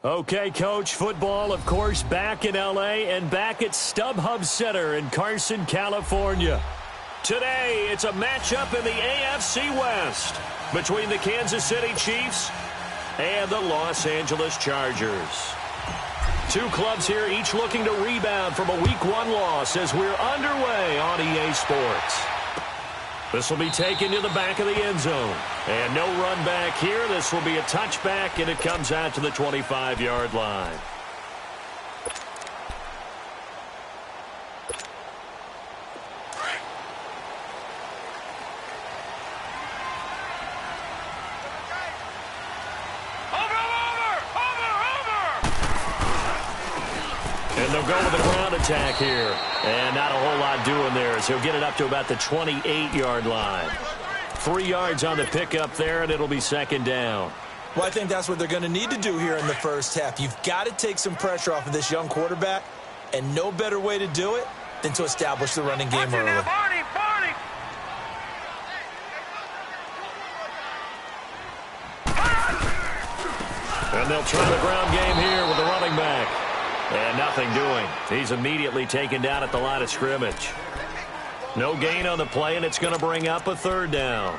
Okay, Coach, football, of course, back in L.A. and back at StubHub Center in Carson, California. Today, it's a matchup in the AFC West between the Kansas City Chiefs and the Los Angeles Chargers. Two clubs here, each looking to rebound from a Week 1 loss as we're underway on EA Sports. This will be taken to the back of the end zone. And no run back here. This will be a touchback, and it comes out to the 25-yard line. And they'll go with the ground attack here. And not a whole lot doing there as he'll get it up to about the 28-yard line. 3 yards on the pickup there, and it'll be second down. Well, I think that's what they're going to need to do here in the first half. You've got to take some pressure off of this young quarterback, and no better way to do it than to establish the running game early. And they'll try the ground game here with the running back. And nothing doing. He's immediately taken down at the line of scrimmage. No gain on the play, and it's going to bring up a third down.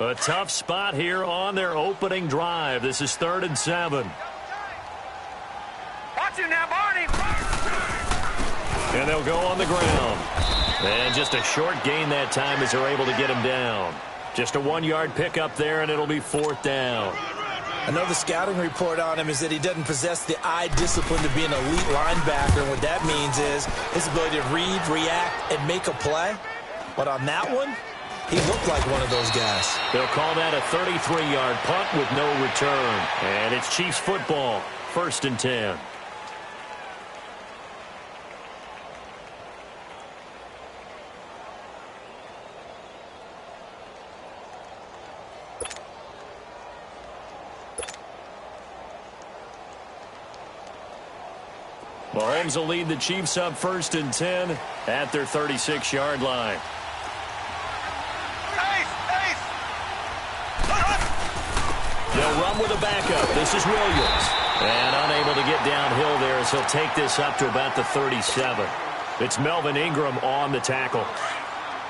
A tough spot here on their opening drive. This is 3rd and 7. Watch it now, Barney. And they'll go on the ground. And just a short gain that time as they're able to get him down. Just a 1-yard pickup there, and it'll be 4th down. I know the scouting report on him is that he doesn't possess the eye discipline to be an elite linebacker. And what that means is his ability to read, react, and make a play. But on that one, he looked like one of those guys. They'll call that a 33-yard punt with no return. And it's Chiefs football, 1st and 10. Mahomes will lead the Chiefs up 1st and 10 at their 36-yard line. They'll run with a backup. This is Williams. And unable to get downhill there as he'll take this up to about the 37. It's Melvin Ingram on the tackle.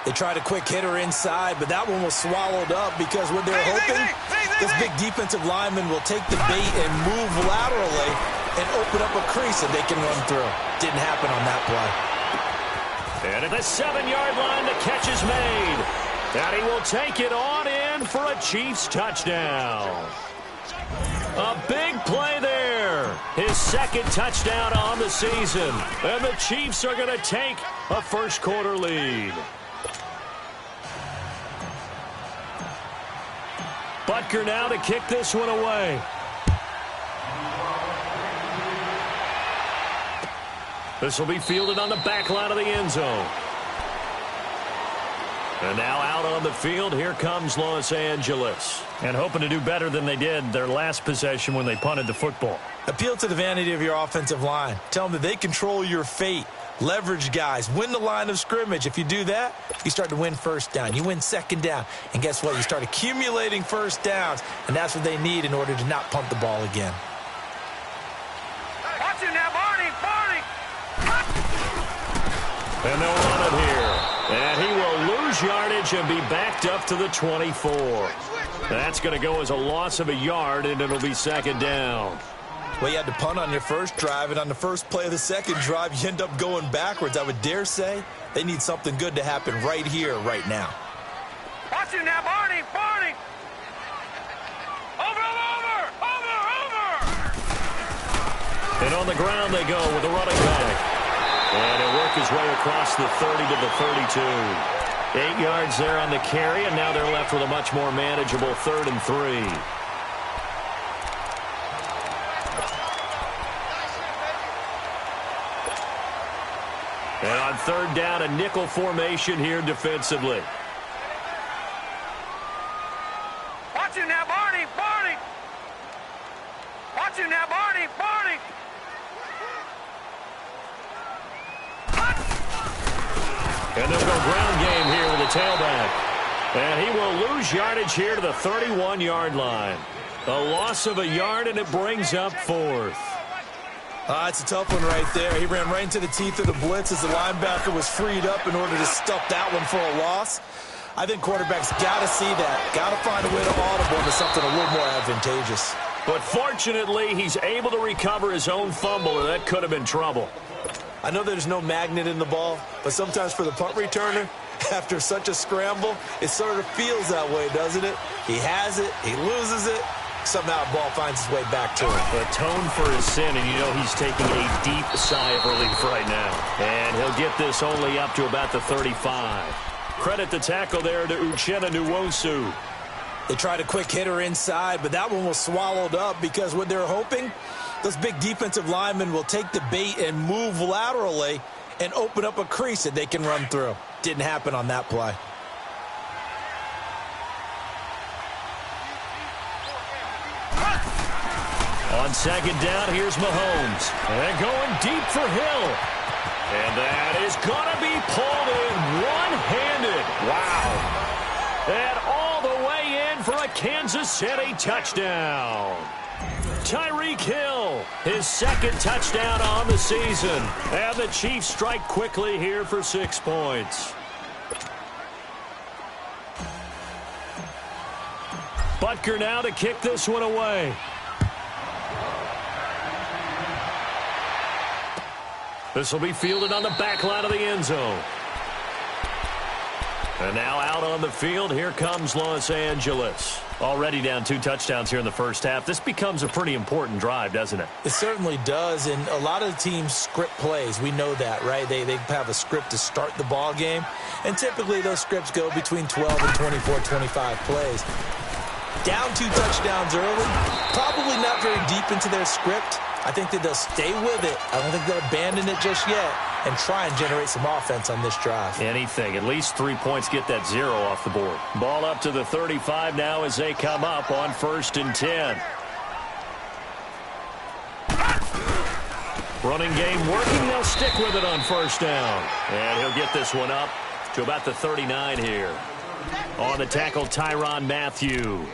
They tried a quick hitter inside, but that one was swallowed up because what they're hoping, this big defensive lineman will take the bait and move laterally and open up a crease that they can run through. Didn't happen on that play. And at the 7-yard line, the catch is made. And he will take it on in for a Chiefs touchdown. A big play there. His 2nd touchdown on the season. And the Chiefs are going to take a first-quarter lead. Butker now to kick this one away. This will be fielded on the back line of the end zone. And now out on the field, here comes Los Angeles. And hoping to do better than they did their last possession when they punted the football. Appeal to the vanity of your offensive line. Tell them that they control your fate. Leverage guys. Win the line of scrimmage. If you do that, you start to win first down. You win second down. And guess what? You start accumulating first downs. And that's what they need in order to not punt the ball again. Watch it now, Barney. Barney. And they'll run it here. And he will lose yardage and be backed up to the 24. That's going to go as a loss of a yard, and it'll be second down. Well, you had to punt on your first drive, and on the first play of the second drive, you end up going backwards. I would dare say they need something good to happen right here, right now. Watch it now, Barney. Barney. Over. And on the ground they go with the running back. And he'll work his way across the 30 to the 32. 8 yards there on the carry, and now they're left with a much more manageable 3rd and 3. And on 3rd down, a nickel formation here defensively. Watch it now, Barney. Barney. Watch it now, Barney. Barney. And they'll go ground game here with the tailback. And he will lose yardage here to the 31-yard line. A loss of a yard, and it brings up fourth. It's a tough one right there. He ran right into the teeth of the blitz as the linebacker was freed up in order to stuff that one for a loss. I think quarterbacks got to see that. Got to find a way to audible into something a little more advantageous. But fortunately, he's able to recover his own fumble, or that could have been trouble. I know there's no magnet in the ball, but sometimes for the punt returner, after such a scramble, it sort of feels that way, doesn't it? He has it, he loses it, somehow the ball finds its way back to him. Atone for his sin, and you know he's taking a deep sigh of relief right now. And he'll get this only up to about the 35. Credit the tackle there to Uchenna Nwosu. They tried a quick hitter inside, but that one was swallowed up because what they're hoping, those big defensive linemen will take the bait and move laterally and open up a crease that they can run through. Didn't happen on that play. On second down, here's Mahomes. And going deep for Hill. And that is going to be pulled in one-handed. Wow. And all the way in for a Kansas City touchdown. Tyreek Hill, his second touchdown on the season. And the Chiefs strike quickly here for 6 points. Butker now to kick this one away. This will be fielded on the back line of the end zone. And now out on the field, here comes Los Angeles. Already down 2 touchdowns here in the first half. This becomes a pretty important drive, doesn't it? It certainly does, and a lot of the teams script plays. We know that, right? They have a script to start the ball game, and typically those scripts go between 12 and 24, 25 plays. Down 2 touchdowns early, probably not very deep into their script. I think that they'll stay with it. I don't think they'll abandon it just yet and try and generate some offense on this drive. Anything. At least 3 points, get that 0 off the board. Ball up to the 35 now as they come up on 1st and 10. Running game working. They'll stick with it on 1st down. And he'll get this one up to about the 39 here. On the tackle, Tyrann Mathieu.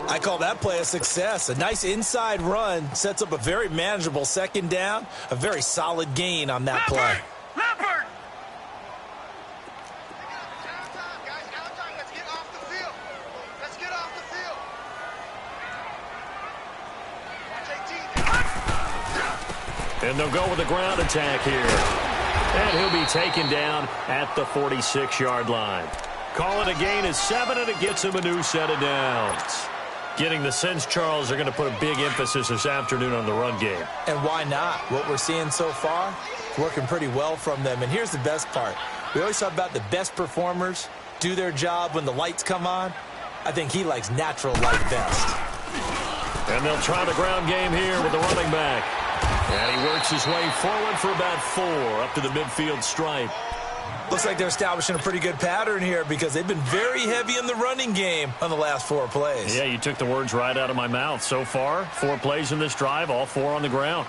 I call that play a success. A nice inside run sets up a very manageable 2nd down. A very solid gain on that play. Leopard! Let's get off the field. Let's get off the field. And they'll go with a ground attack here. And he'll be taken down at the 46-yard line. Call it a gain of 7, and it gets him a new set of downs. Getting the sense, Charles, are going to put a big emphasis this afternoon on the run game. And why not? What we're seeing so far, working pretty well from them. And here's the best part. We always talk about the best performers do their job when the lights come on. I think he likes natural light best. And they'll try the ground game here with the running back. And he works his way forward for about 4 up to the midfield stripe. Looks like they're establishing a pretty good pattern here because they've been very heavy in the running game on the last 4 plays. Yeah, you took the words right out of my mouth. So far, 4 plays in this drive, all 4 on the ground.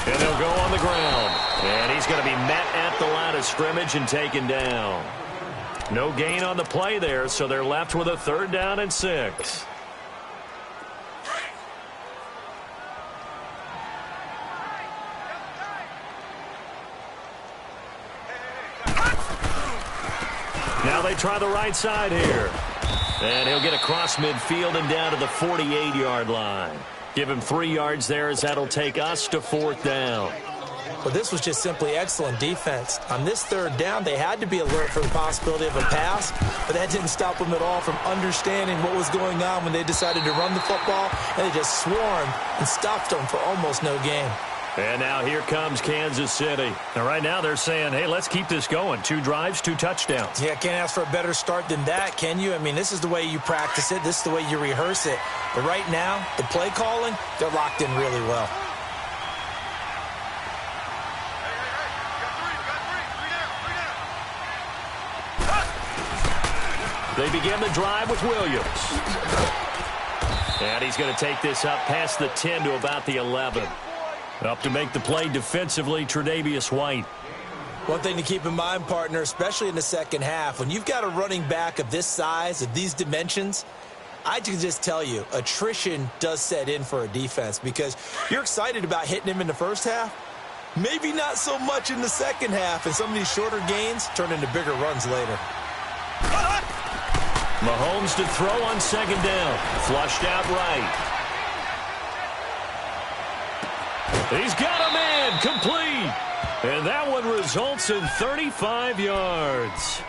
And they'll go on the ground. And he's going to be met at the line of scrimmage and taken down. No gain on the play there, so they're left with a 3rd down and 6. Now they try the right side here. And he'll get across midfield and down to the 48-yard line. Give him 3 yards there as that'll take us to 4th down. Well, this was just simply excellent defense. On this 3rd down, they had to be alert for the possibility of a pass, but that didn't stop them at all from understanding what was going on when they decided to run the football, and they just swarmed and stopped them for almost no gain. And now here comes Kansas City. And right now they're saying, hey, let's keep this going. 2 drives, 2 touchdowns. Yeah, can't ask for a better start than that, can you? I mean, this is the way you practice it. This is the way you rehearse it. But right now, the play calling, they're locked in really well. They begin the drive with Williams. And he's going to take this up past the 10 to about the 11. Up to make the play defensively, Tre'Davious White. One thing to keep in mind, partner, especially in the second half, when you've got a running back of this size, of these dimensions, I can just tell you, attrition does set in for a defense because you're excited about hitting him in the first half. Maybe not so much in the second half, and some of these shorter gains turn into bigger runs later. Mahomes to throw on second down. Flushed out right. He's got a man complete. And that one results in 35 yards.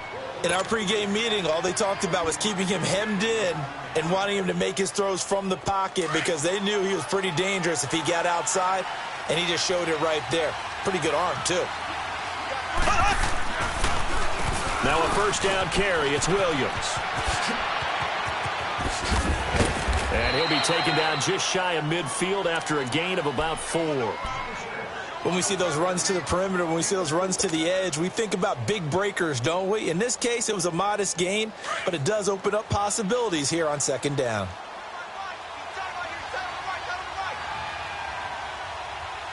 In our pregame meeting, all they talked about was keeping him hemmed in and wanting him to make his throws from the pocket because they knew he was pretty dangerous if he got outside, and he just showed it right there. Pretty good arm, too. Now a first down carry. It's Williams. And he'll be taken down just shy of midfield after a gain of about 4. When we see those runs to the perimeter, when we see those runs to the edge, we think about big breakers, don't we? In this case, it was a modest gain, but it does open up possibilities here on second down.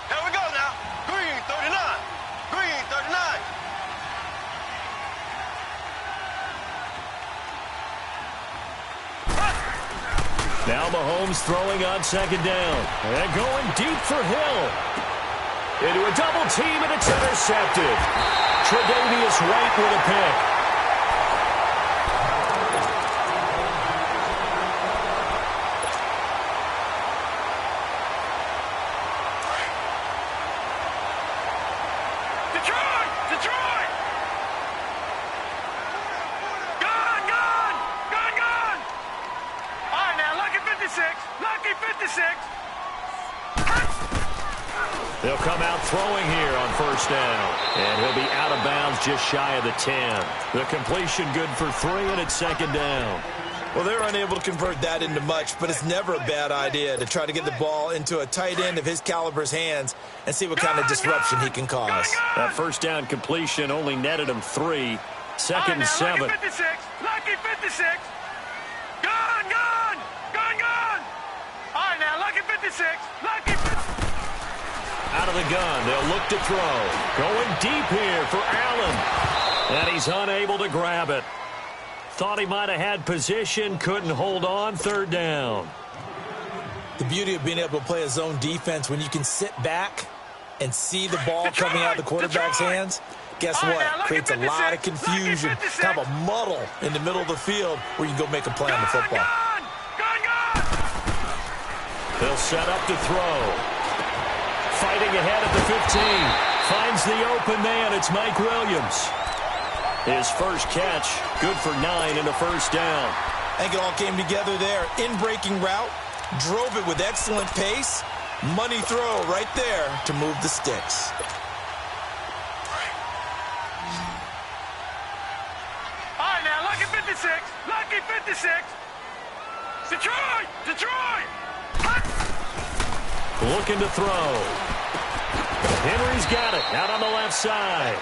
Here we go now. Green 39. Green 39. Now Mahomes throwing on second down. And going deep for Hill. Into a double team, and it's intercepted. Tre'Davious White with a pick. Detroit! Detroit! Gone! Gone! Gone! Gone! All right, now, lucky 56. Lucky 56. They'll come out throwing here on first down. And he'll be out of bounds just shy of the 10. The completion good for 3, and it's second down. Well, they're unable to convert that into much, but it's never a bad idea to try to get the ball into a tight end of his caliber's hands and see what kind of disruption he can cause. That first down completion only netted him 3. Second and 7. Lucky 56. Lucky 56. Gone! Gone! Gone! Gone! All right, now, lucky 56. Lucky 56. Out of the gun, they'll look to throw. Going deep here for Allen. And he's unable to grab it. Thought he might have had position, couldn't hold on, third down. The beauty of being able to play a zone defense when you can sit back and see the ball coming out of the quarterback's hands, guess what? Creates a lot of confusion, kind of a muddle in the middle of the field where you can go make a play on the football. They'll set up to throw. Fighting ahead at the 15. Finds the open man. It's Mike Williams. His first catch, good for 9 and a first down. I think it all came together there. In-breaking route, drove it with excellent pace. Money throw right there to move the sticks. All right, now, lucky 56. Lucky 56. Detroit! Detroit! Looking to throw. Henry's got it out on the left side.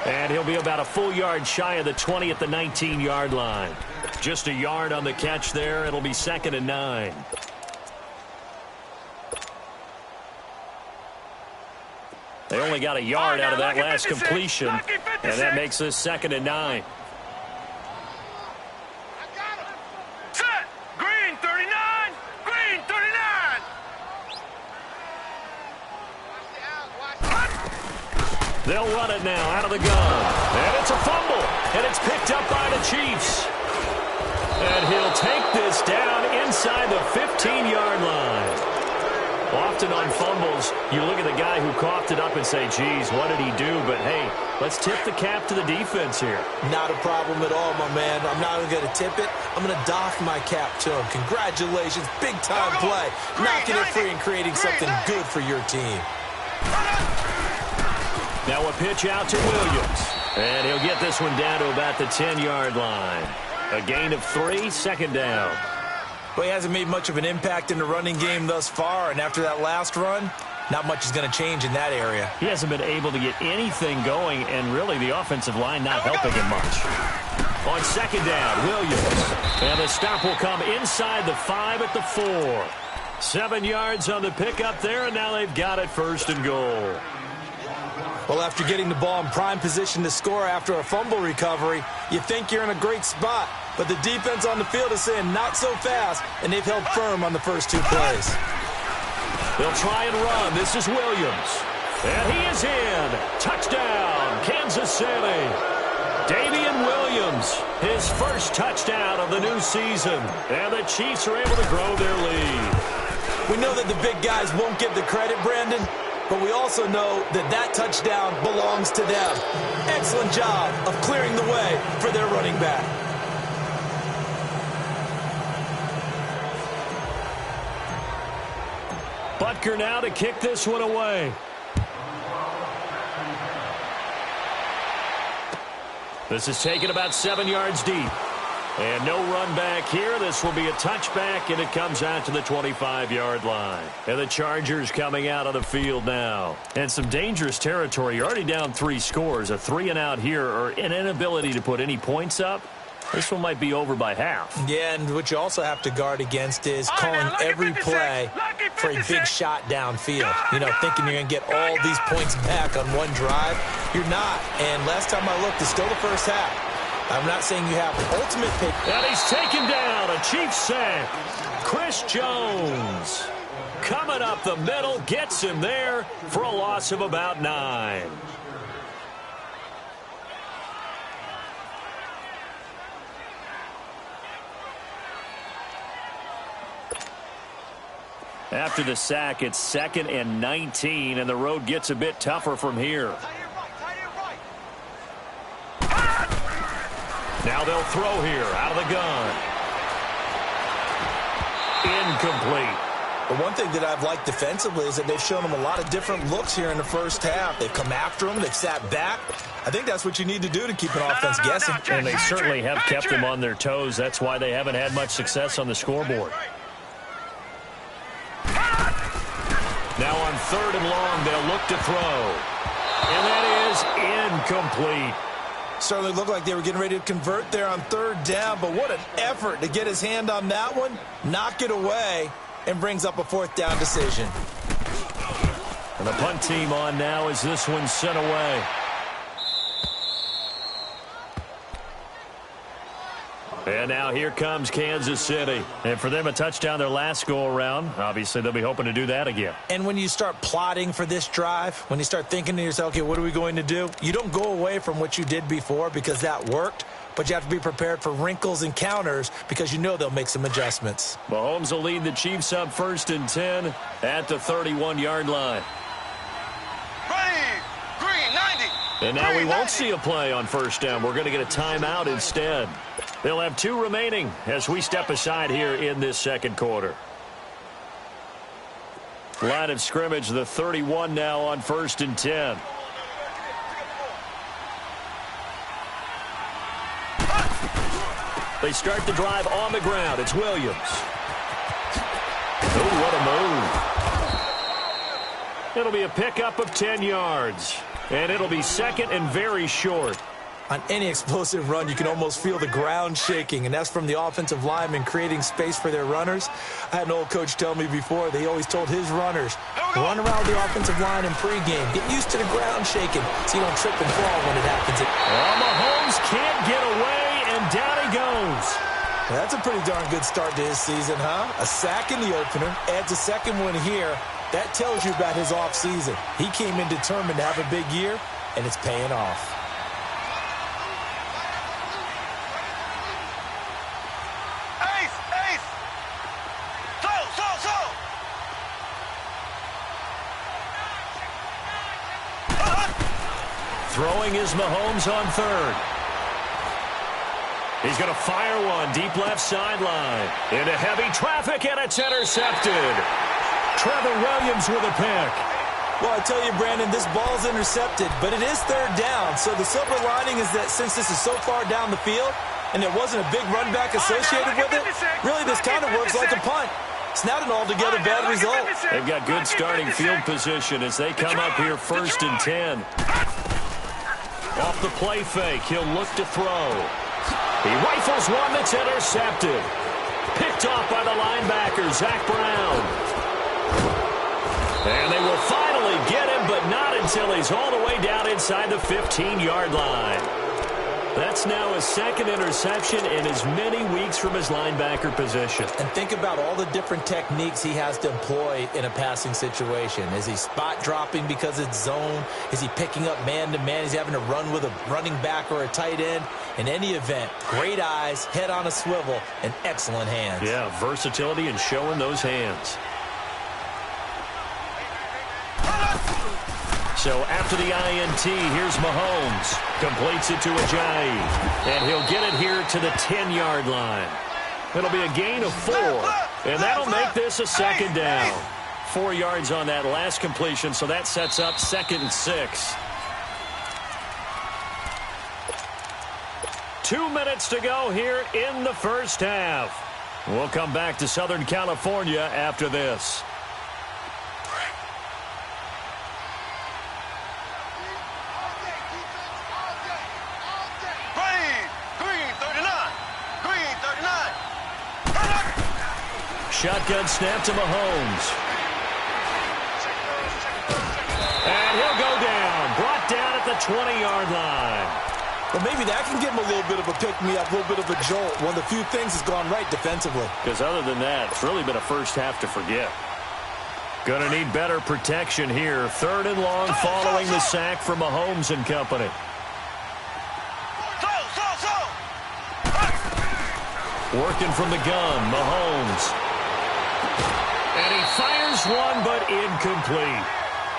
And he'll be about a full yard shy of the 20 at the 19-yard line. Just a yard on the catch there. It'll be second and 9. They only got a yard out of that last completion. And that makes this second and 9. Set! Green 39! Green 39! They'll run it now out of the gun. And it's a fumble. And it's picked up by the Chiefs. And he'll take this down inside the 15-yard line. Often on fumbles, you look at the guy who coughed it up and say, geez, what did he do? But, hey, let's tip the cap to the defense here. Not a problem at all, my man. I'm not even going to tip it. I'm going to doff my cap to him. Congratulations. Big-time play. Knocking it free and creating something good for your team. Now a pitch out to Williams. And he'll get this one down to about the 10-yard line. A gain of 3, second down. Well, he hasn't made much of an impact in the running game thus far, and after that last run, not much is going to change in that area. He hasn't been able to get anything going, and really the offensive line not helping him much. On second down, Williams. And the stop will come inside the 5 at the 4. 7 yards on the pickup there, and now they've got it 1st and goal. Well, after getting the ball in prime position to score after a fumble recovery, you think you're in a great spot. But the defense on the field is saying not so fast, and they've held firm on the first 2 plays. They'll try and run. This is Williams. And he is in. Touchdown, Kansas City. Damian Williams, his first touchdown of the new season. And the Chiefs are able to grow their lead. We know that the big guys won't get the credit, Brandon, but we also know that that touchdown belongs to them. Excellent job of clearing the way for their running back. Butker now to kick this one away. This is taken about 7 yards deep. And no run back here. This will be a touchback, and it comes out to the 25-yard line. And the Chargers coming out on the field now. And some dangerous territory. You're already down 3 scores. A 3-and-out here, or an inability to put any points up. This one might be over by half. Yeah, and what you also have to guard against is calling every play for a big shot downfield. You know, thinking you're going to get all these points back on one drive. You're not. And last time I looked, it's still the first half. I'm not saying you have the ultimate pick. And he's taken down. A Chiefs sack. Chris Jones coming up the middle, gets him there for a loss of about 9. After the sack, it's 2nd and 19, and the road gets a bit tougher from here. Now they'll throw here out of the gun. Incomplete. But one thing that I've liked defensively is that they've shown them a lot of different looks here in the first half. They've come after them. They've sat back. I think that's what you need to do to keep an offense guessing. And they certainly have kept them on their toes. That's why they haven't had much success on the scoreboard. Now on 3rd and long, they'll look to throw. And that is incomplete. Certainly looked like they were getting ready to convert there on 3rd down, but what an effort to get his hand on that one, knock it away, and brings up a 4th down decision. And the punt team on now as this one's sent away. And now here comes Kansas City. And for them, a touchdown their last go-around. Obviously, they'll be hoping to do that again. And when you start plotting for this drive, when you start thinking to yourself, okay, what are we going to do? You don't go away from what you did before because that worked, but you have to be prepared for wrinkles and counters because you know they'll make some adjustments. Mahomes will lead the Chiefs up 1st and 10 at the 31-yard line. Green, 90. And now we won't see a play on 1st down. We're going to get a timeout instead. They'll have 2 remaining as we step aside here in this 2nd quarter. Line of scrimmage, the 31 now on 1st and 10. They start the drive on the ground. It's Williams. Oh, what a move. It'll be a pickup of 10 yards. And it'll be 2nd and very short. On any explosive run, you can almost feel the ground shaking, and that's from the offensive linemen creating space for their runners. I had an old coach tell me before, they always told his runners, run around the offensive line in pregame. Get used to the ground shaking so you don't trip and fall when it happens. Mahomes can't get away, and down he goes. That's a pretty darn good start to his season, huh? A sack in the opener, adds a 2nd one here. That tells you about his offseason. He came in determined to have a big year, and it's paying off. Throwing is Mahomes on 3rd. He's going to fire one deep left sideline. Into heavy traffic, and it's intercepted. Trevor Williams with a pick. Well, I tell you, Brandon, this ball's intercepted, but it is 3rd down. So the silver lining is that since this is so far down the field and there wasn't a big run back associated with it, really this kind of works like a punt. It's not an altogether bad result. They've got good starting field position as they come up here 1st and 10. Off the play fake, he'll look to throw. He rifles one that's intercepted. Picked off by the linebacker, Zach Brown. And they will finally get him, but not until he's all the way down inside the 15-yard line. That's now his second interception in as many weeks from his linebacker position. And think about all the different techniques he has to employ in a passing situation. Is he spot dropping because it's zone? Is he picking up man-to-man? Is he having to run with a running back or a tight end? In any event, great eyes, head on a swivel, and excellent hands. Yeah, versatility and showing those hands. So after the INT, here's Mahomes. Completes it to Ajayi. And he'll get it here to the 10-yard line. It'll be a gain of 4. And that'll make this a second down. 4 yards on that last completion, so that sets up 2nd and 6. 2 minutes to go here in the first half. We'll come back to Southern California after this. Shotgun snap to Mahomes. And he'll go down. Brought down at the 20-yard line. Well, maybe that can give him a little bit of a pick-me-up, a little bit of a jolt. One of the few things has gone right defensively. Because other than that, it's really been a first half to forget. Going to need better protection here. 3rd and long following the sack from Mahomes and company. Working from the gun, Mahomes. And he fires one, but incomplete.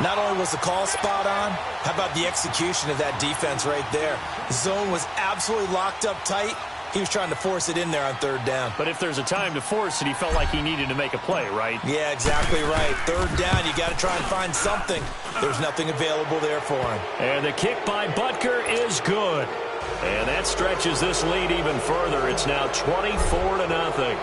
Not only was the call spot on, how about the execution of that defense right there? The zone was absolutely locked up tight. He was trying to force it in there on 3rd down. But if there's a time to force it, he felt like he needed to make a play, right? Yeah, exactly right. 3rd down, you got to try and find something. There's nothing available there for him. And the kick by Butker is good. And that stretches this lead even further. It's now 24-0.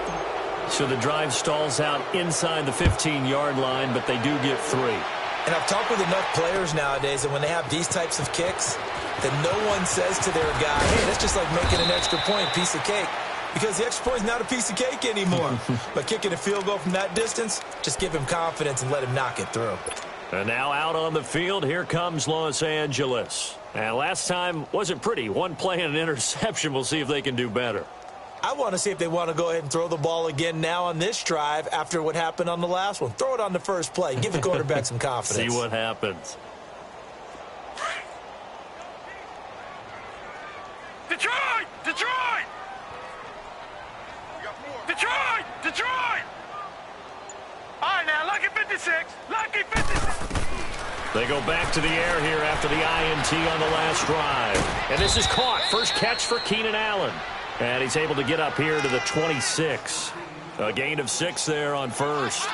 So the drive stalls out inside the 15-yard line, but they do get 3. And I've talked with enough players nowadays that when they have these types of kicks, that no one says to their guy, hey, that's just like making an extra point, piece of cake. Because the extra point is not a piece of cake anymore. But kicking a field goal from that distance, just give him confidence and let him knock it through. And now out on the field, here comes Los Angeles. And last time wasn't pretty. One play and an interception. We'll see if they can do better. I want to see if they want to go ahead and throw the ball again now on this drive after what happened on the last one. Throw it on the first play. Give the quarterback some confidence. See what happens. Detroit! Detroit! Detroit! Detroit! All right, now, lucky 56. Lucky 56. They go back to the air here after the INT on the last drive. And this is caught. First catch for Keenan Allen. And he's able to get up here to the 26. A gain of 6 there on first.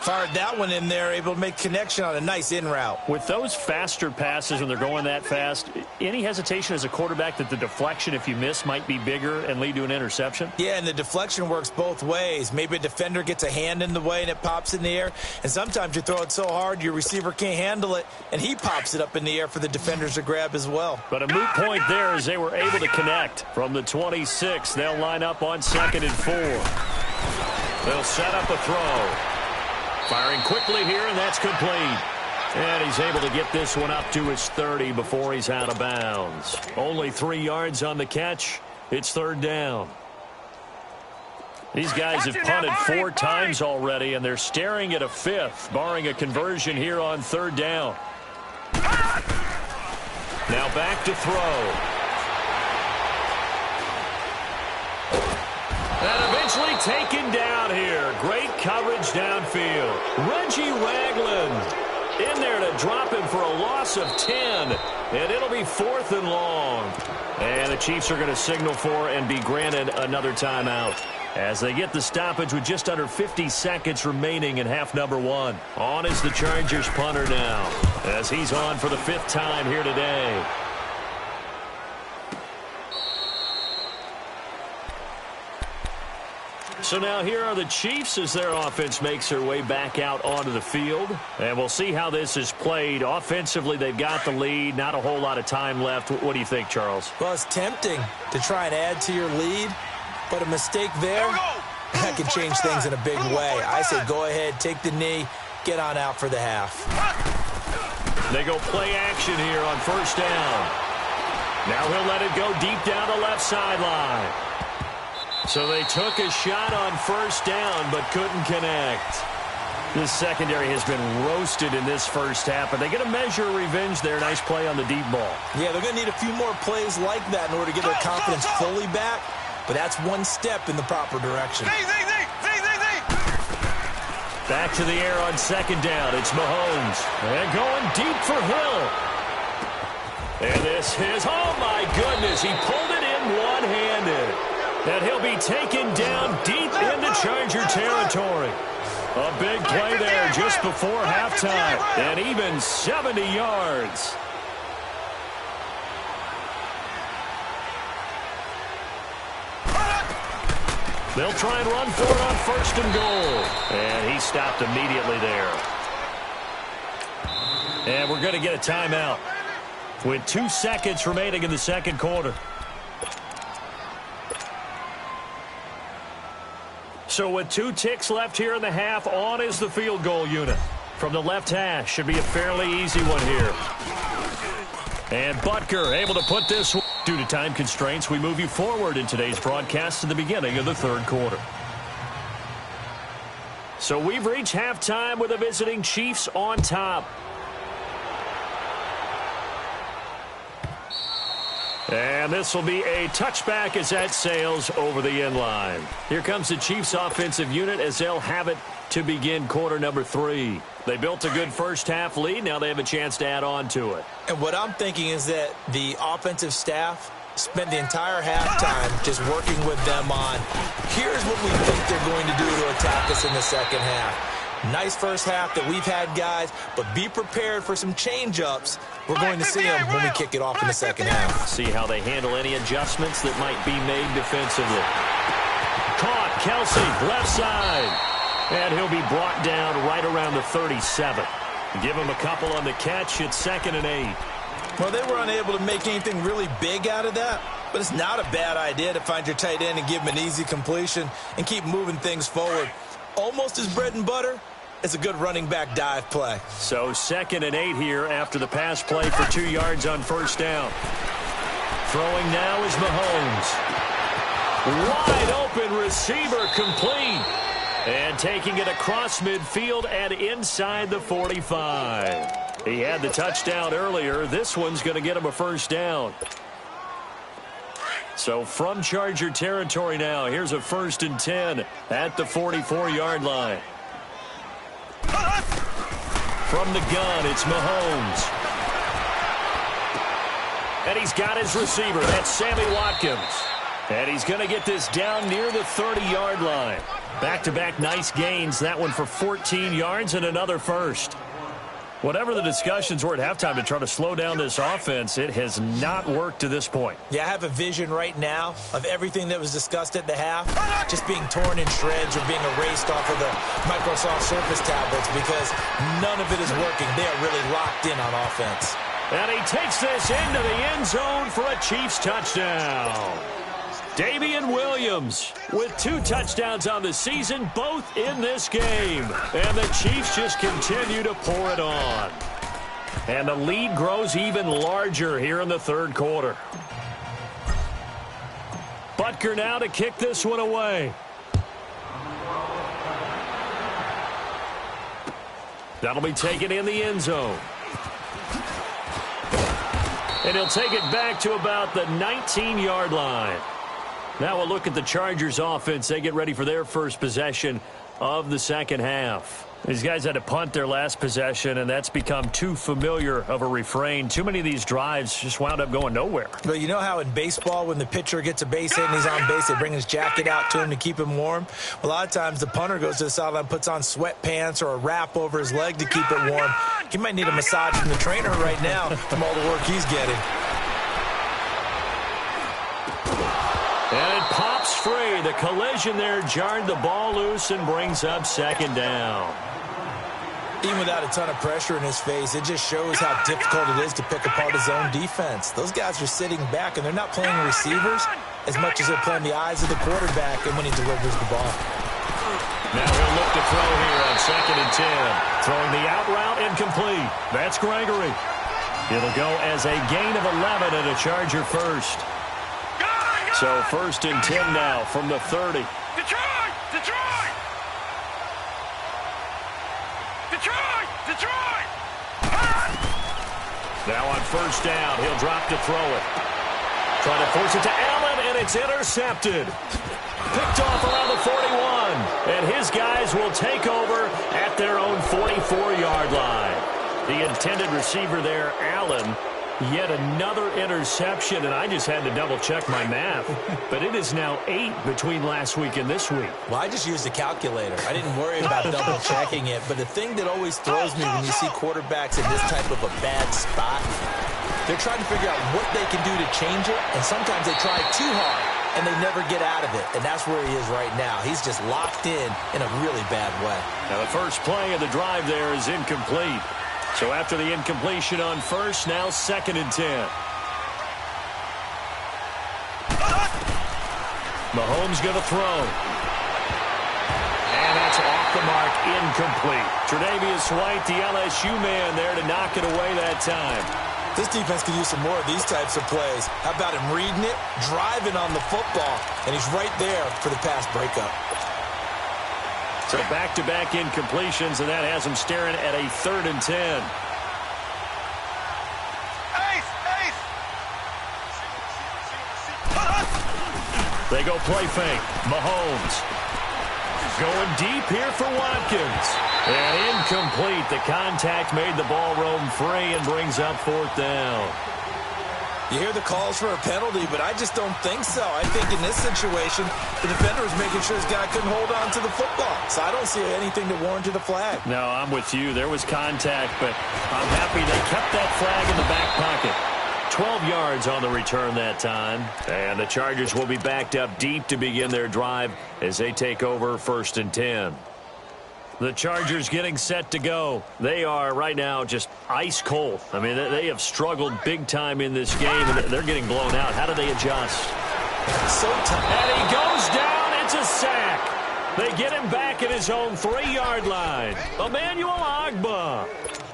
Fired that one in there, able to make connection on a nice in route. With those faster passes when they're going that fast, any hesitation as a quarterback that the deflection, if you miss, might be bigger and lead to an interception? Yeah, and the deflection works both ways. Maybe a defender gets a hand in the way and it pops in the air. And sometimes you throw it so hard your receiver can't handle it, and he pops it up in the air for the defenders to grab as well. But a moot point there as they were able to connect. From the 26, they'll line up on 2nd and 4. They'll set up a throw. Firing quickly here, and that's complete. And he's able to get this one up to his 30 before he's out of bounds. Only 3 yards on the catch. It's 3rd down. These guys have punted 4 times already, and they're staring at a 5th, barring a conversion here on 3rd down. Now back to throw. And eventually taken down here. Great coverage downfield. Reggie Ragland in there to drop him for a loss of 10. And it'll be 4th and long. And the Chiefs are going to signal for and be granted another timeout as they get the stoppage with just under 50 seconds remaining in half number 1. On is the Chargers punter now as he's on for the 5th time here today. So now here are the Chiefs as their offense makes their way back out onto the field. And we'll see how this is played. Offensively, they've got the lead. Not a whole lot of time left. What do you think, Charles? Well, it's tempting to try and add to your lead, but a mistake there, that can change things in a big way. I say go ahead, take the knee, get on out for the half. They go play action here on first down. Now he'll let it go deep down the left sideline. So they took a shot on first down but couldn't connect. This secondary has been roasted in this first half, but they get a measure of revenge there. Nice play on the deep ball. Yeah, they're going to need a few more plays like that in order to get their confidence fully back, but that's one step in the proper direction. Back to the air on second down. It's Mahomes. And going deep for Hill. And this is, oh my goodness, he pulled it in one-handed. And he'll be taken down deep into Charger territory. A big play there just before halftime, and even 70 yards. They'll try and run for it on first and goal. And he stopped immediately there. And we're going to get a timeout with 2 seconds remaining in the second quarter. So with 2 ticks left here in the half, on is the field goal unit. From the left hash, should be a fairly easy one here. And Butker able to put this one. Due to time constraints, we move you forward in today's broadcast to the beginning of the third quarter. So we've reached halftime with the visiting Chiefs on top. And this will be a touchback as that sails over the end line. Here comes the Chiefs offensive unit as they'll have it to begin quarter number 3. They built a good first half lead. Now they have a chance to add on to it. And what I'm thinking is that the offensive staff spent the entire halftime just working with them on, here's what we think they're going to do to attack us in the second half. Nice first half that we've had, guys, but be prepared for some change-ups. We're going to see them when we kick it off in the second half. See how they handle any adjustments that might be made defensively. Caught, Kelsey, left side. And he'll be brought down right around the 37. Give him a couple on the catch. It's 2nd and 8. Well, they were unable to make anything really big out of that, but it's not a bad idea to find your tight end and give him an easy completion and keep moving things forward. Almost as bread and butter as a good running back dive play. So 2nd and 8 here after the pass play for 2 yards on first down. Throwing now is Mahomes. Wide open receiver complete. And taking it across midfield and inside the 45. He had the touchdown earlier. This one's going to get him a first down. So from Charger territory now, here's a 1st and 10 at the 44-yard line. From the gun, it's Mahomes. And he's got his receiver. That's Sammy Watkins. And he's going to get this down near the 30-yard line. Back-to-back nice gains. That one for 14 yards and another first. Whatever the discussions were at halftime to try to slow down this offense, it has not worked to this point. Yeah, I have a vision right now of everything that was discussed at the half just being torn in shreds or being erased off of the Microsoft Surface tablets because none of it is working. They are really locked in on offense. And he takes this into the end zone for a Chiefs touchdown. Damian Williams with 2 touchdowns on the season, both in this game. And the Chiefs just continue to pour it on. And the lead grows even larger here in the third quarter. Butker now to kick this one away. That'll be taken in the end zone. And he'll take it back to about the 19-yard line. Now we'll look at the Chargers offense. They get ready for their first possession of the second half. These guys had to punt their last possession, and that's become too familiar of a refrain. Too many of these drives just wound up going nowhere. But you know how in baseball, when the pitcher gets a base hit and he's on base, they bring his jacket out to him to keep him warm? A lot of times the punter goes to the sideline, puts on sweatpants or a wrap over his leg to keep it warm. He might need a massage from the trainer right now from all the work he's getting. And it pops free. The collision there jarred the ball loose and brings up 2nd down. Even without a ton of pressure in his face, it just shows how difficult it is to pick apart his own defense. Those guys are sitting back, and they're not playing receivers as much as they're playing the eyes of the quarterback and when he delivers the ball. Now he'll look to throw here on 2nd and 10. Throwing the out route incomplete. That's Gregory. It'll go as a gain of 11 and a Charger first. So 1st and 10 now from the 30. Detroit! Detroit! Detroit! Detroit! Now on 1st down, he'll drop to throw it. Trying to force it to Allen, and it's intercepted. Picked off around the 41. And his guys will take over at their own 44-yard line. The intended receiver there, Allen, yet another interception, and I just had to double-check my math. But it is now 8 between last week and this week. Well, I just used a calculator. I didn't worry about double-checking it. But the thing that always throws me when you see quarterbacks in this type of a bad spot, they're trying to figure out what they can do to change it, and sometimes they try too hard, and they never get out of it. And that's where he is right now. He's just locked in a really bad way. Now the first play of the drive there is incomplete. So after the incompletion on 1st, now 2nd and 10. Mahomes going to throw. And that's off the mark, incomplete. Tre'Davious White, the LSU man there to knock it away that time. This defense could use some more of these types of plays. How about him reading it, driving on the football, and he's right there for the pass breakup. So back-to-back incompletions, and that has him staring at a 3rd and 10. Ace! Ace! They go play fake. Mahomes going deep here for Watkins. And incomplete. The contact made the ball roam free and brings up 4th down. You hear the calls for a penalty, but I just don't think so. I think in this situation, the defender was making sure his guy couldn't hold on to the football. So I don't see anything that warranted a flag. No, I'm with you. There was contact, but I'm happy they kept that flag in the back pocket. 12 yards on the return that time. And the Chargers will be backed up deep to begin their drive as they take over 1st and 10. The Chargers getting set to go. They are right now just ice cold. I mean, they have struggled big time in this game, and they're getting blown out. How do they adjust? So tough. And he goes down. It's a sack. They get him back at his own 3-yard line. Emmanuel Ogbah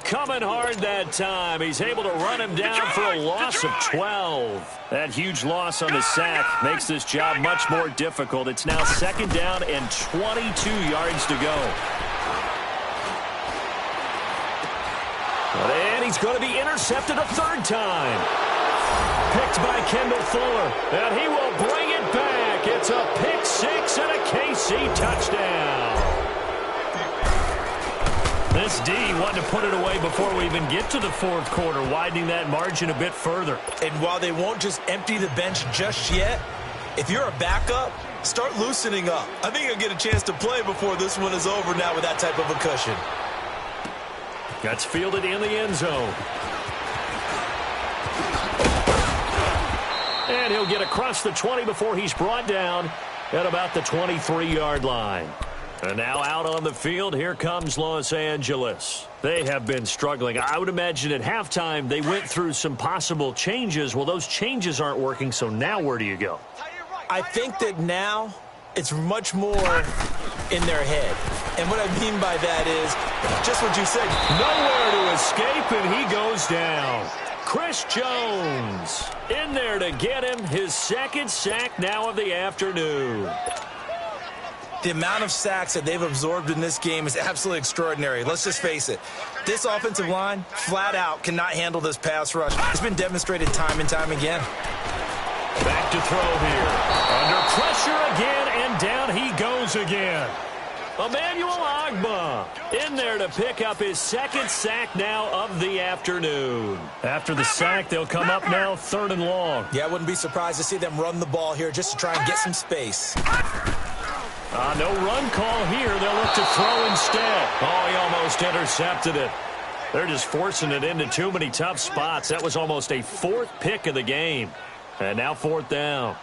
coming hard that time. He's able to run him down for a loss of 12. That huge loss on the sack makes this job much more difficult. It's now 2nd down and 22 yards to go. And he's going to be intercepted a 3rd time. Picked by Kendall Fuller. And he will bring it back. It's a pick 6 and a KC touchdown. This D wanted to put it away before we even get to the 4th quarter, widening that margin a bit further. And while they won't just empty the bench just yet, if you're a backup, start loosening up. I think you'll get a chance to play before this one is over now with that type of a cushion. That's fielded in the end zone. And he'll get across the 20 before he's brought down at about the 23-yard line. And now out on the field, here comes Los Angeles. They have been struggling. I would imagine at halftime they went through some possible changes. Well, those changes aren't working, so now where do you go? I think that now it's much more in their head. And what I mean by that is just what you said. Nowhere to escape, and he goes down. Chris Jones in there to get him his 2nd sack now of the afternoon. The amount of sacks that they've absorbed in this game is absolutely extraordinary. Let's just face it. This offensive line, flat out, cannot handle this pass rush. It's been demonstrated time and time again. Back to throw here. Under pressure again, and down he goes again. Emmanuel Ogbah in there to pick up his 2nd sack now of the afternoon. After the sack, they'll come up now 3rd and long. Yeah, I wouldn't be surprised to see them run the ball here just to try and get some space. No run call here. They'll look to throw instead. Oh, he almost intercepted it. They're just forcing it into too many tough spots. That was almost a 4th pick of the game. And now 4th down.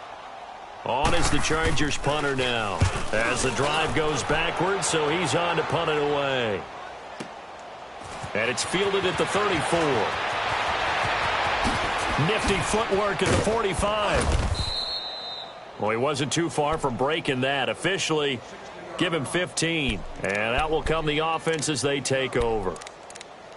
On is the Chargers punter now. As the drive goes backwards, so he's on to punt it away. And it's fielded at the 34. Nifty footwork at the 45. Well, he wasn't too far from breaking that. Officially, Give him 15. And out will come the offense as they take over.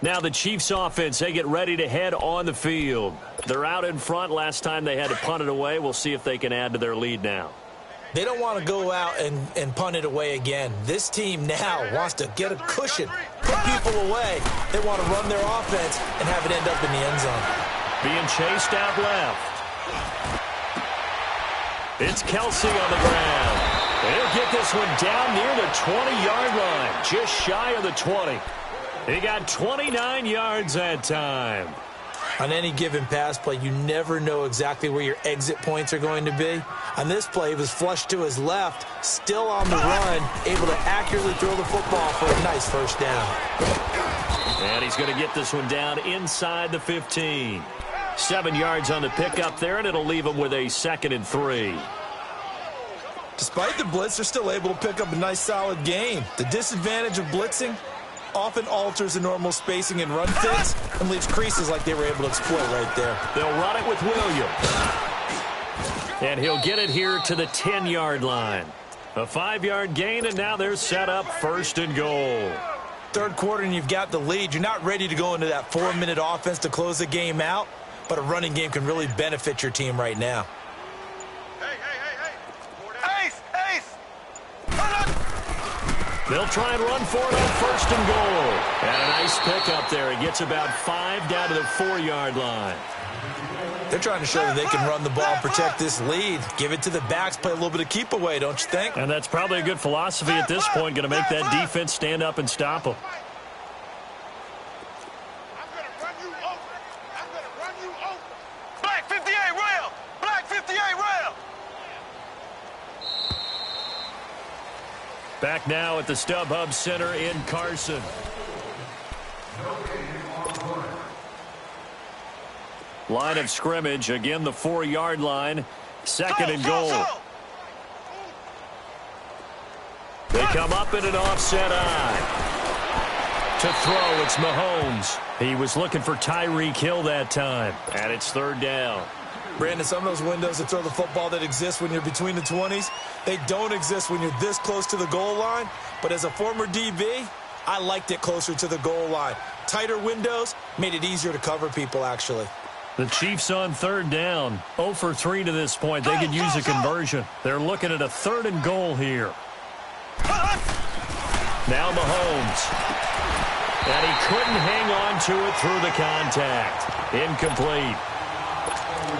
Now the Chiefs offense, they get ready to head on the field. They're out in front. Last time they had to punt it away. We'll see if they can add to their lead now. They don't want to go out and punt it away again. This team now wants to get a cushion, put people away. They want to run their offense and have it end up in the end zone. Being chased out left. It's Kelsey on the ground. He'll get this one down near the 20-yard line, just shy of the 20. He got 29 yards that time. On any given pass play, you never know exactly where your exit points are going to be. On this play, he was flushed to his left, still on the run, able to accurately throw the football for a nice first down. And he's going to get this one down inside the 15. 7 yards on the pickup there, and it'll leave him with a 2nd and 3. Despite the blitz, they're still able to pick up a nice, solid gain. The disadvantage of blitzing often alters the normal spacing and run fits and leaves creases like they were able to exploit right there. They'll run it with Williams. And he'll get it here to the 10-yard line. A 5-yard gain, and now they're set up 1st and goal. Third quarter, and you've got the lead. You're not ready to go into that 4-minute offense to close the game out, but a running game can really benefit your team right now. They'll try and run for it on 1st and goal. And a nice pickup there. He gets about 5 down to the 4-yard line. They're trying to show that they can run the ball and protect this lead. Give it to the backs, play a little bit of keep away, don't you think? And that's probably a good philosophy at this point, going to make that defense stand up and stop them. Black 58 rail! Black 58 rail! Back now at the StubHub Center in Carson. Line of scrimmage, again the 4-yard line. 2nd and goal. They come up in an offset eye. To throw, it's Mahomes. He was looking for Tyreek Hill that time. And it's 3rd down. Brandon, some of those windows to throw the football that exist when you're between the 20s, they don't exist when you're this close to the goal line. But as a former DB, I liked it closer to the goal line. Tighter windows made it easier to cover people, actually. The Chiefs on 3rd down. 0 for 3 to this point. They could use a conversion. They're looking at a 3rd and goal here. Now Mahomes. And he couldn't hang on to it through the contact. Incomplete.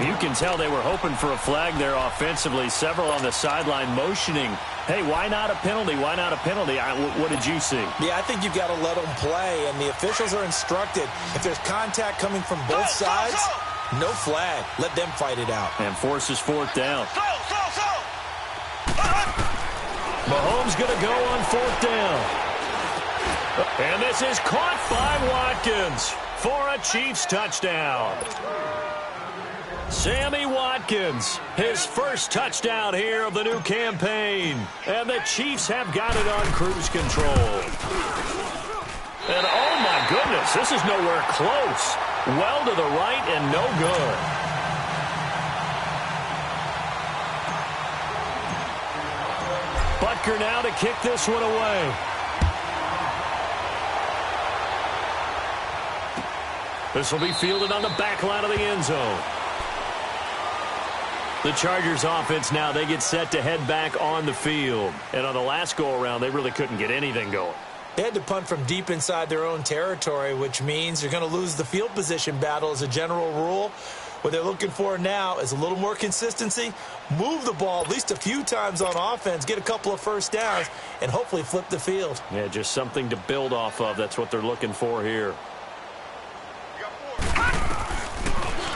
You can tell they were hoping for a flag there offensively. Several on the sideline motioning. Hey, why not a penalty? Why not a penalty? What did you see? Yeah, I think you've got to let them play, and the officials are instructed. If there's contact coming from both sides, no flag. Let them fight it out. And forces 4th down. Mahomes going to go on 4th down. And this is caught by Watkins for a Chiefs touchdown. Sammy Watkins, his first touchdown here of the new campaign. And the Chiefs have got it on cruise control. And oh my goodness, this is nowhere close. Well to the right and no good. Butker now to kick this one away. This will be fielded on the back line of the end zone. The Chargers offense now, they get set to head back on the field. And on the last go-around, they really couldn't get anything going. They had to punt from deep inside their own territory, which means you're going to lose the field position battle as a general rule. What they're looking for now is a little more consistency, move the ball at least a few times on offense, get a couple of first downs, and hopefully flip the field. Yeah, just something to build off of. That's what they're looking for here.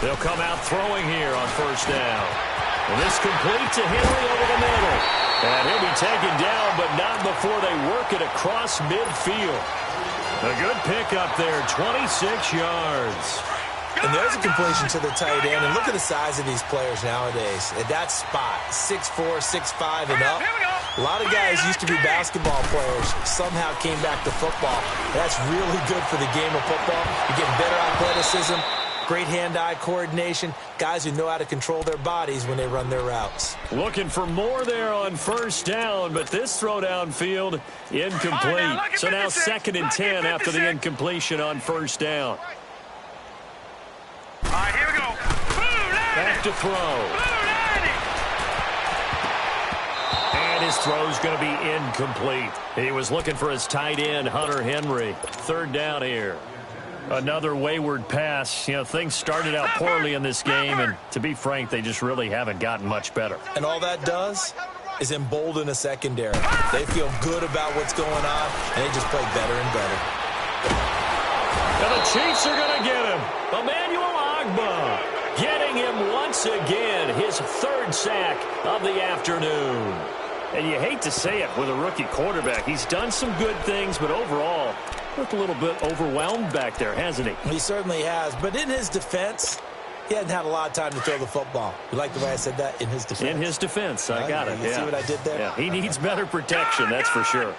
They'll come out throwing here on 1st down. And this complete to Henry over the middle. And he'll be taken down, but not before they work it across midfield. A good pickup there, 26 yards. And there's a completion to the tight end. And look at the size of these players nowadays. At that spot, 6'4", 6'5", and up. A lot of guys used to be basketball players, somehow came back to football. That's really good for the game of football. You're getting better athleticism, Great hand-eye coordination. Guys who know how to control their bodies when they run their routes. Looking for more there on first down, but this throw downfield incomplete. So now 2nd and 10 after the incompletion on first down. All right, here we go. Back to throw. And his throw's going to be incomplete. He was looking for his tight end, Hunter Henry. 3rd down here. Another wayward pass. You know, things started out poorly in this game, and to be frank, they just really haven't gotten much better. And all that does is embolden a secondary. They feel good about what's going on, and they just play better and better. And the Chiefs are going to get him. Emmanuel Ogbah getting him once again, his 3rd sack of the afternoon. And you hate to say it with a rookie quarterback. He's done some good things, but overall, looked a little bit overwhelmed back there, hasn't he? He certainly has. But in his defense, he hasn't had a lot of time to throw the football. You like the way I said that? In his defense. In his defense. I got it. You see what I did there? Yeah, he needs better protection, that's for sure.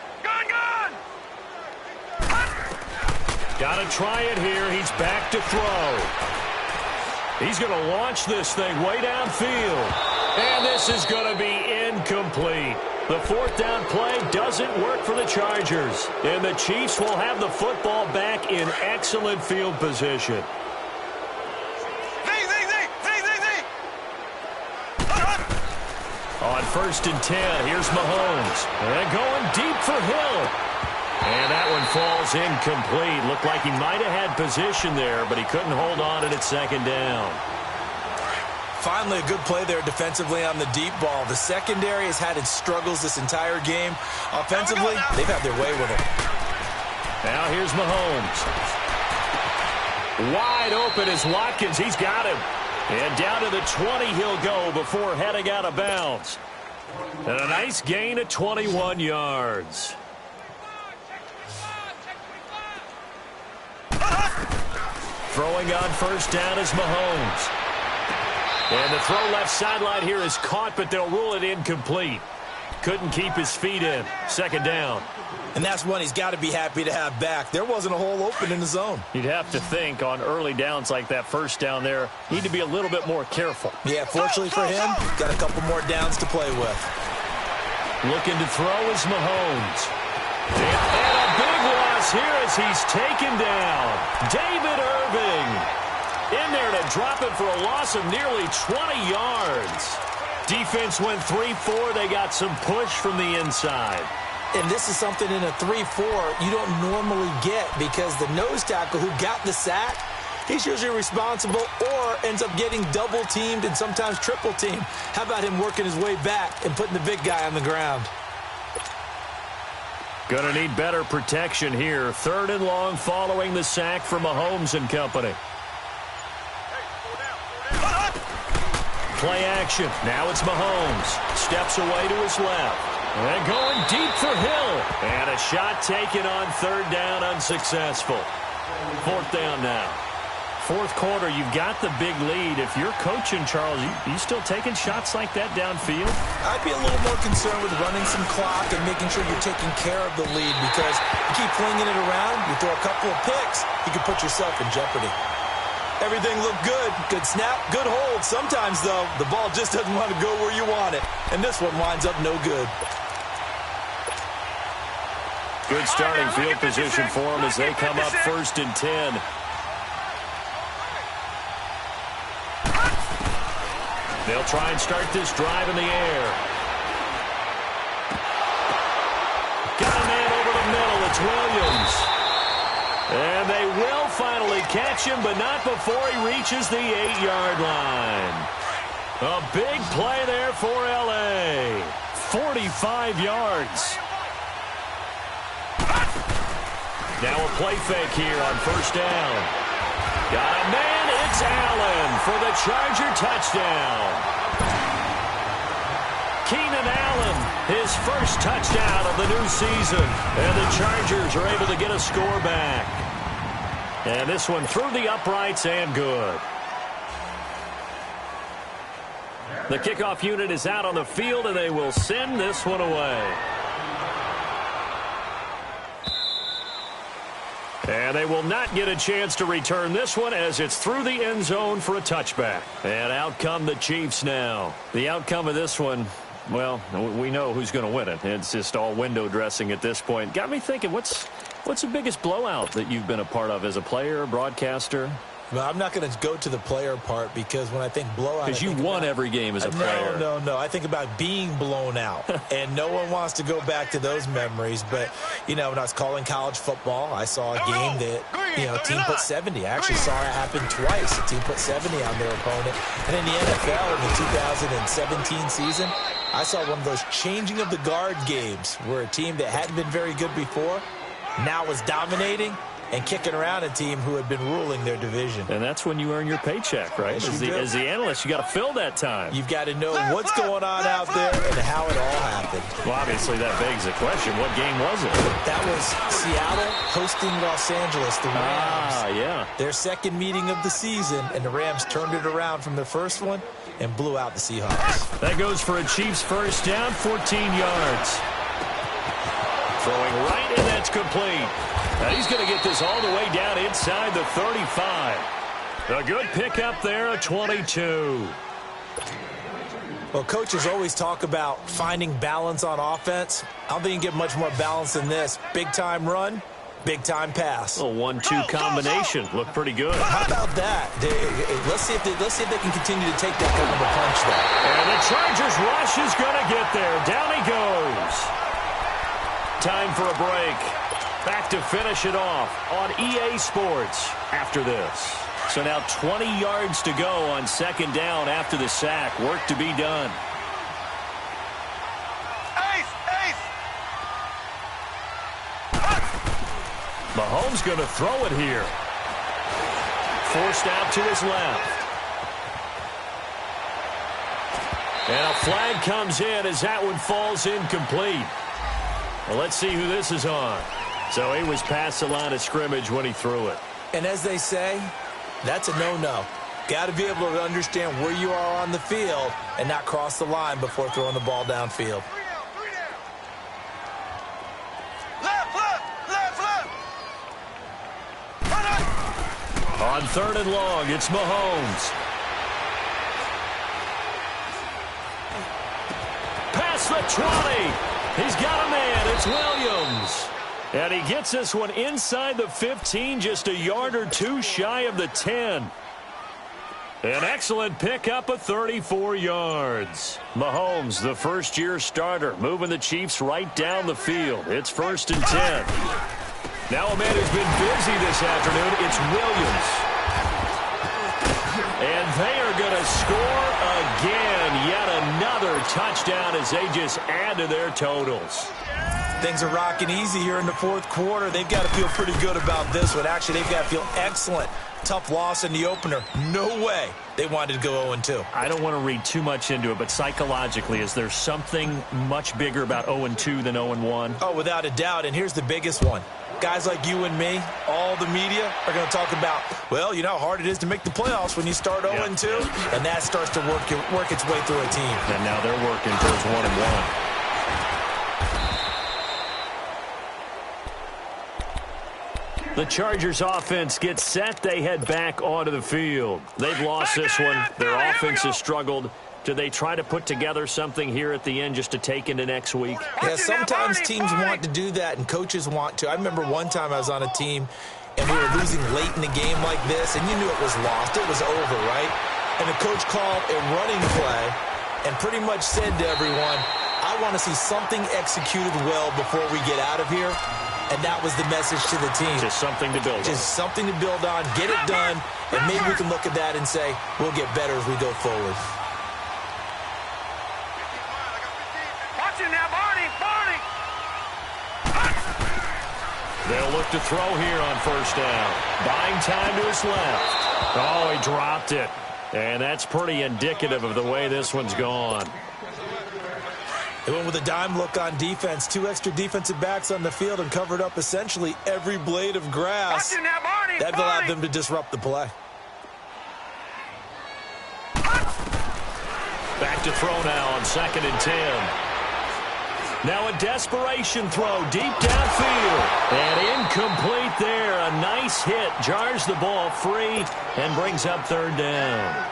Got to try it here. He's back to throw. He's going to launch this thing way downfield. And this is going to be incomplete. The 4th down play doesn't work for the Chargers. And the Chiefs will have the football back in excellent field position. On 1st and 10, here's Mahomes. And going deep for Hill. And that one falls incomplete. Looked like he might have had position there, but he couldn't hold on to it at 2nd down. Finally, a good play there defensively on the deep ball. The secondary has had its struggles this entire game. Offensively, they've had their way with it. Now here's Mahomes. Wide open is Watkins. He's got him. And down to the 20 he'll go before heading out of bounds. And a nice gain of 21 yards. Throwing on 1st down is Mahomes. And the throw left sideline here is caught, but they'll rule it incomplete. Couldn't keep his feet in. 2nd down. And that's one he's got to be happy to have back. There wasn't a hole open in the zone. You'd have to think on early downs like that 1st down there, need to be a little bit more careful. Yeah, fortunately for him, got a couple more downs to play with. Looking to throw is Mahomes. And a big loss here as he's taken down. David Irving in there to drop it for a loss of nearly 20 yards. Defense went 3-4. They got some push from the inside. And this is something in a 3-4 you don't normally get because the nose tackle who got the sack, he's usually responsible or ends up getting double-teamed and sometimes triple-teamed. How about him working his way back and putting the big guy on the ground? Going to need better protection here. 3rd and long following the sack from Mahomes and company. Play action. Now it's Mahomes. Steps away to his left. And going deep for Hill. And a shot taken on 3rd down, unsuccessful. 4th down now. 4th quarter, you've got the big lead. If you're coaching, Charles, you still taking shots like that downfield? I'd be a little more concerned with running some clock and making sure you're taking care of the lead because you keep flinging it around, you throw a couple of picks, you can put yourself in jeopardy. Everything looked good. Good snap, good hold. Sometimes, though, the ball just doesn't want to go where you want it. And this one winds up no good. Good starting field position for them as they come up 1st and 10. They'll try and start this drive in the air. Got a man over the middle. It's Williams. And they will finally catch him, but not before he reaches the 8-yard line. A big play there for L.A. 45 yards. Now a play fake here on 1st down. Got a man. It's Allen for the Charger touchdown. Keenan Allen, his first touchdown of the new season. And the Chargers are able to get a score back. And this one through the uprights and good. The kickoff unit is out on the field, and they will send this one away. And they will not get a chance to return this one as it's through the end zone for a touchback. And out come the Chiefs now. The outcome of this one, well, we know who's going to win it. It's just all window dressing at this point. Got me thinking, what's the biggest blowout that you've been a part of as a player, broadcaster? Well, I'm not going to go to the player part because when I think blowout... Because you won every game as a player. No. I think about being blown out. And no one wants to go back to those memories. But, you know, when I was calling college football, I saw a game that, you know, a team put 70. I actually saw it happen twice. A team put 70 on their opponent. And in the NFL in the 2017 season, I saw one of those changing of the guard games where a team that hadn't been very good before now was dominating and kicking around a team who had been ruling their division. And that's when you earn your paycheck, right? As the analyst, you got to fill that time. You've got to know what's going on out there and how it all happened. Well, obviously, that begs the question, what game was it? That was Seattle hosting Los Angeles, the Rams. Yeah. Their second meeting of the season, and the Rams turned it around from the first one and blew out the Seahawks. That goes for a Chiefs first down, 14 yards. Throwing right, and that's complete. Now he's going to get this all the way down inside the 35. A good pickup there, a 22. Well, coaches always talk about finding balance on offense. I don't think you can get much more balance than this. Big-time run, big-time pass. A 1-2 combination. Looked pretty good. How about that? Let's see if they can continue to take that kind of a punch there. And the Chargers rush is going to get there. Down he goes. Time for a break. Back to finish it off on EA Sports after this. So now 20 yards to go on second down after the sack. Work to be done. Mahomes going to throw it here. Forced out to his left. And a flag comes in as that one falls incomplete. Well, let's see who this is on. So he was past the line of scrimmage when he threw it. And as they say, that's a no-no. Got to be able to understand where you are on the field and not cross the line before throwing the ball downfield. On third and long, it's Mahomes. Past the 20. He's got a man. It's Williams. And he gets this one inside the 15, just a yard or two shy of the 10. An excellent pickup of 34 yards. Mahomes, the first-year starter, moving the Chiefs right down the field. It's 1st and 10. Now a man who's been busy this afternoon, it's Williams. And they are going to score again. Yet another touchdown as they just add to their totals. Things are rocking easy here in the fourth quarter. They've got to feel pretty good about this one. Actually, they've got to feel excellent. Tough loss in the opener. No way they wanted to go 0-2. I don't want to read too much into it, but psychologically, is there something much bigger about 0-2 than 0-1? Oh, without a doubt, and here's the biggest one. Guys like you and me, all the media, are going to talk about, well, you know how hard it is to make the playoffs when you start 0-2, and that starts to work its way through a team. And now they're working towards 1-1. The Chargers offense gets set. They head back onto the field. They've lost this one. Their offense has struggled. Do they try to put together something here at the end just to take into next week? Yeah, sometimes teams want to do that and coaches want to. I remember one time I was on a team and we were losing late in the game like this, and you knew it was lost. It was over, right? And the coach called a running play and pretty much said to everyone, I want to see something executed well before we get out of here. And that was the message to the team. Just something to build on. Just something to build on, get it done, and maybe we can look at that and say, we'll get better as we go forward. Watch it now, Barney! They'll look to throw here on first down. Buying time to his left. Oh, he dropped it. And that's pretty indicative of the way this one's gone. They went with a dime look on defense. 2 extra defensive backs on the field and covered up essentially every blade of grass. That allowed them to disrupt the play. Back to throw now on 2nd and 10. Now a desperation throw deep downfield. And incomplete there. A nice hit. Jars the ball free and brings up third down.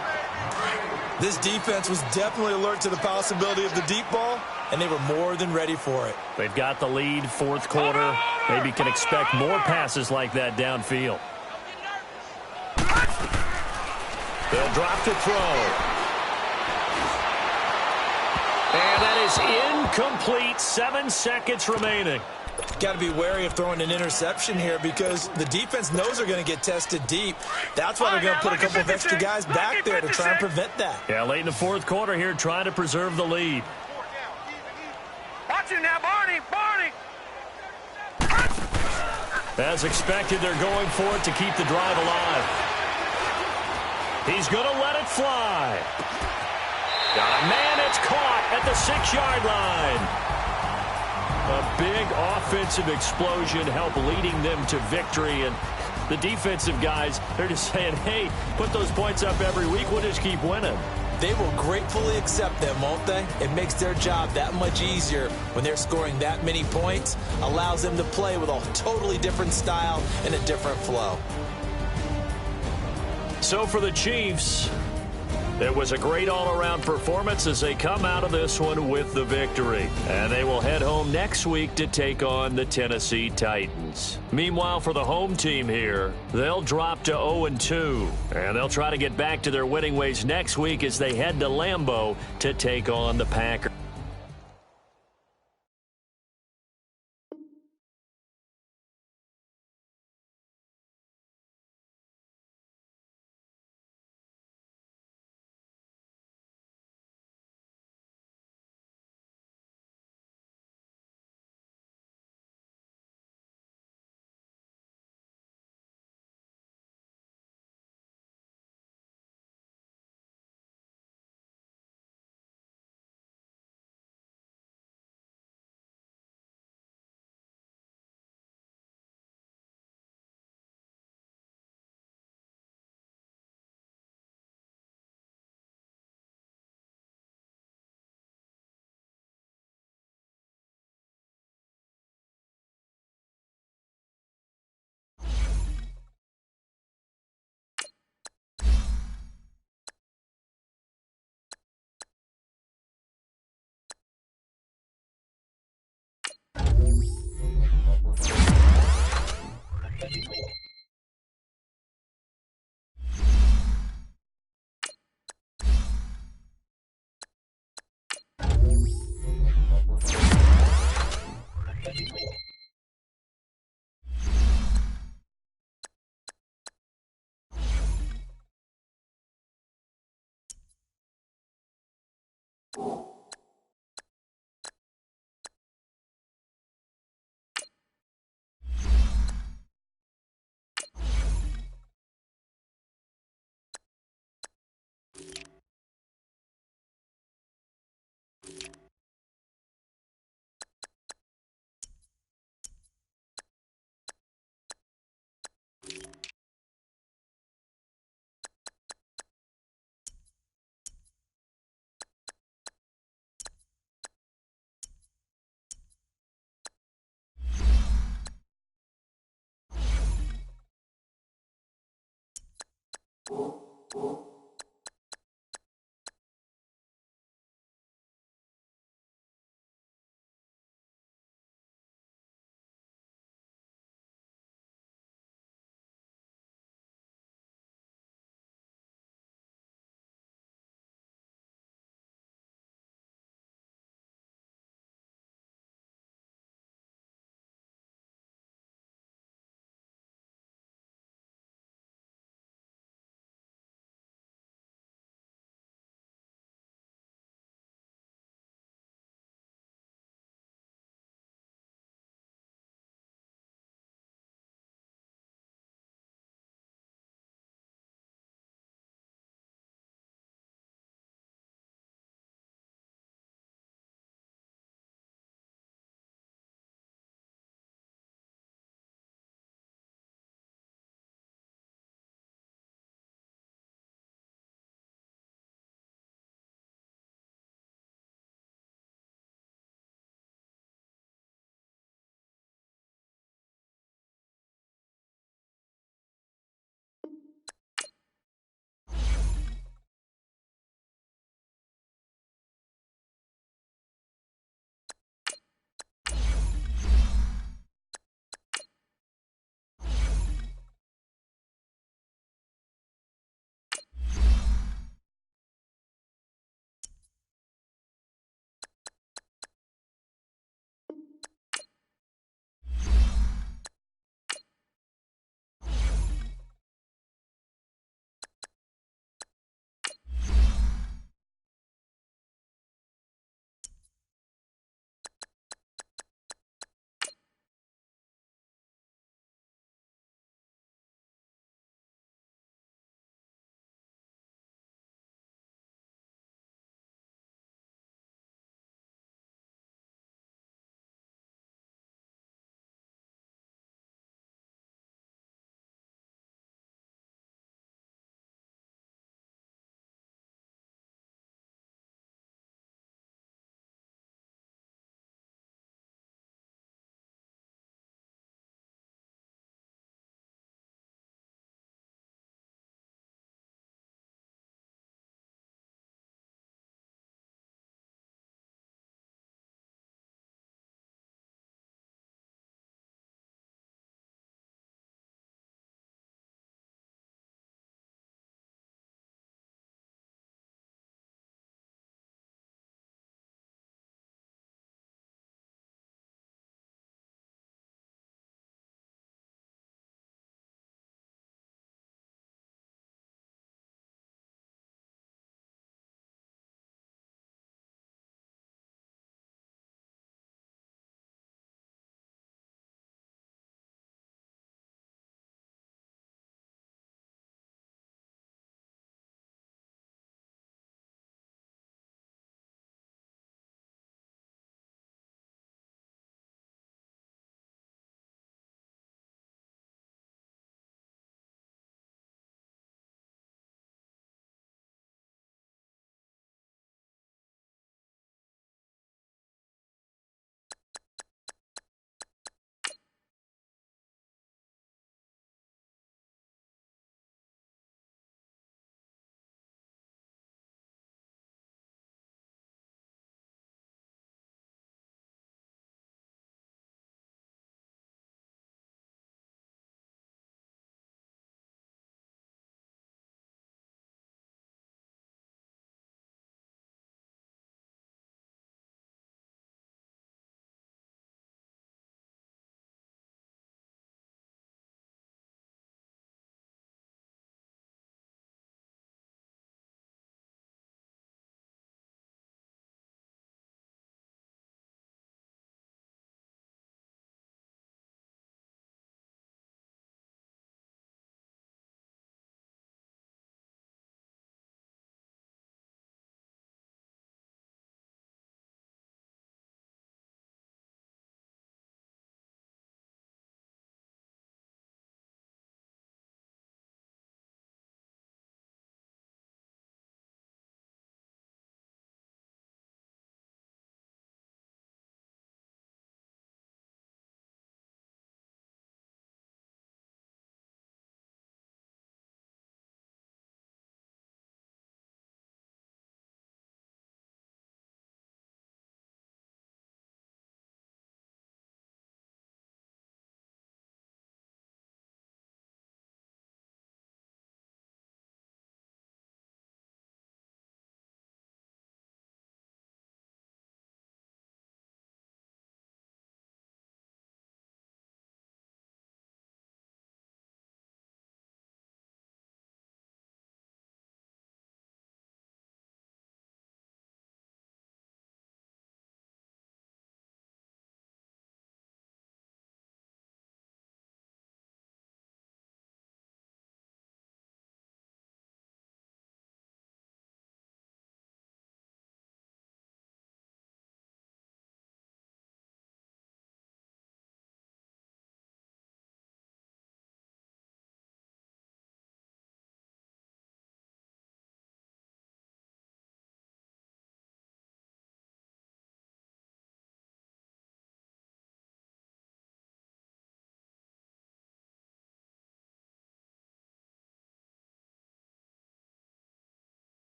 This defense was definitely alert to the possibility of the deep ball, and they were more than ready for it. They've got the lead, fourth quarter. Maybe can expect more passes like that downfield. They'll drop to throw. And that is incomplete. 7 seconds remaining. Got to be wary of throwing an interception here because the defense knows they're going to get tested deep. That's why they're going to put a couple of extra guys back there to try and prevent that. Yeah, late in the fourth quarter here, trying to preserve the lead. Watch him now, Barney. Barney. As expected, they're going for it to keep the drive alive. He's going to let it fly. Got a man, it's caught at the 6-yard line. A big offensive explosion helped leading them to victory. And the defensive guys, they're just saying, hey, put those points up every week. We'll just keep winning. They will gratefully accept them, won't they? It makes their job that much easier when they're scoring that many points. Allows them to play with a totally different style and a different flow. So for the Chiefs, it was a great all-around performance as they come out of this one with the victory. And they will head home next week to take on the Tennessee Titans. Meanwhile, for the home team here, they'll drop to 0-2. And they'll try to get back to their winning ways next week as they head to Lambeau to take on the Packers.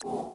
Bye.